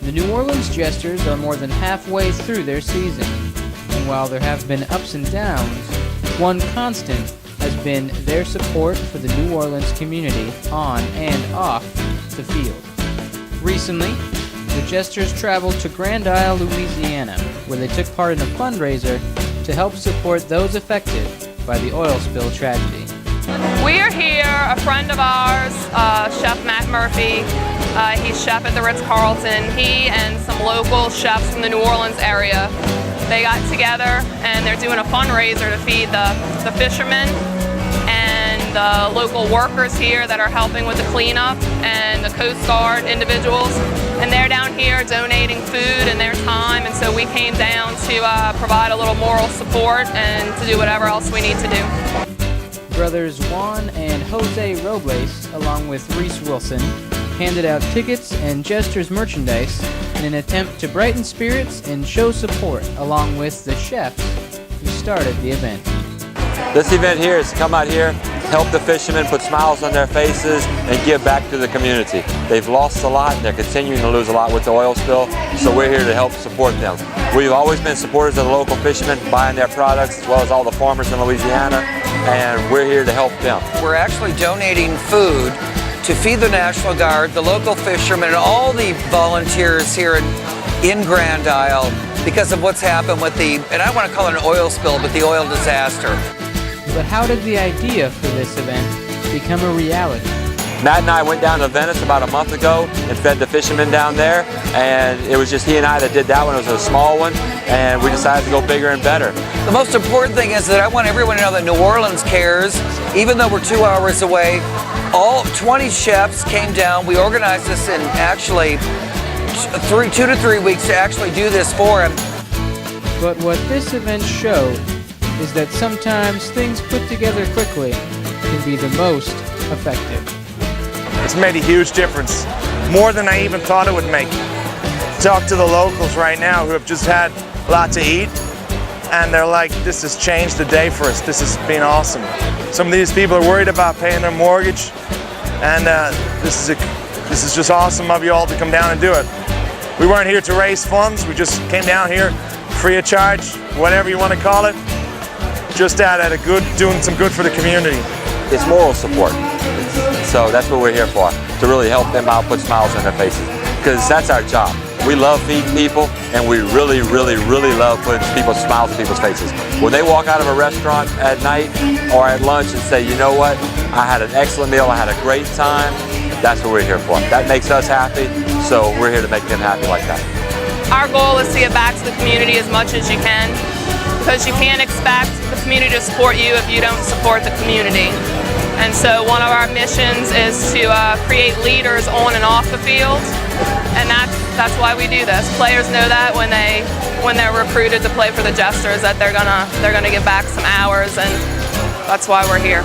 The New Orleans Jesters are more than halfway through their season, and while there have been ups and downs, one constant has been their support for the New Orleans community on and off the field. Recently, the Jesters traveled to Grand Isle, Louisiana, where they took part in a fundraiser to help support those affected by the oil spill tragedy. We are here, a friend of ours, Chef Matt Murphy. He's chef at the Ritz-Carlton. He and some local chefs from the New Orleans area, they got together and they're doing a fundraiser to feed the fishermen and the local workers here that are helping with the cleanup and the Coast Guard individuals. And they're down here donating food and their time, and so we came down to provide a little moral support and to do whatever else we need to do. Brothers Juan and Jose Robles, along with Reese Wilson, handed out tickets and Jesters merchandise in an attempt to brighten spirits and show support, along with the chefs who started the event. This event here is to come out here, help the fishermen, put smiles on their faces, and give back to the community. They've lost a lot, and they're continuing to lose a lot with the oil spill, so we're here to help support them. We've always been supporters of the local fishermen, buying their products, as well as all the farmers in Louisiana, and we're here to help them. We're actually donating food to feed the National Guard, the local fishermen, and all the volunteers here in Grand Isle because of what's happened with the, and I don't want to call it an oil spill, but the oil disaster. But how did the idea for this event become a reality? Matt and I went down to Venice about a month ago and fed the fishermen down there, and it was just he and I that did that one. It was a small one, and we decided to go bigger and better. The most important thing is that I want everyone to know that New Orleans cares, even though we're 2 hours away. All 20 chefs came down. We organized this in actually 2 to 3 weeks to actually do this for him. But what this event showed is that sometimes things put together quickly can be the most effective. It's made a huge difference, more than I even thought it would make. Talk to the locals right now who have just had a lot to eat, and they're like, this has changed the day for us. This has been awesome. Some of these people are worried about paying their mortgage, and this is just awesome of you all to come down and do it. We weren't here to raise funds. We just came down here free of charge, whatever you want to call it, just doing some good for the community. It's moral support. So that's what we're here for, to really help them out, put smiles on their faces, because that's our job. We love feeding people, and we really, really, really love putting smiles on people's faces. When they walk out of a restaurant at night or at lunch and say, you know what, I had an excellent meal, I had a great time, that's what we're here for. That makes us happy, so we're here to make them happy like that. Our goal is to give back to the community as much as you can, because you can't expect the community to support you if you don't support the community. And so one of our missions is to create leaders on and off the field, and that's why we do this. Players know that when they're recruited to play for the Jesters, that they're gonna give back some hours, and that's why we're here.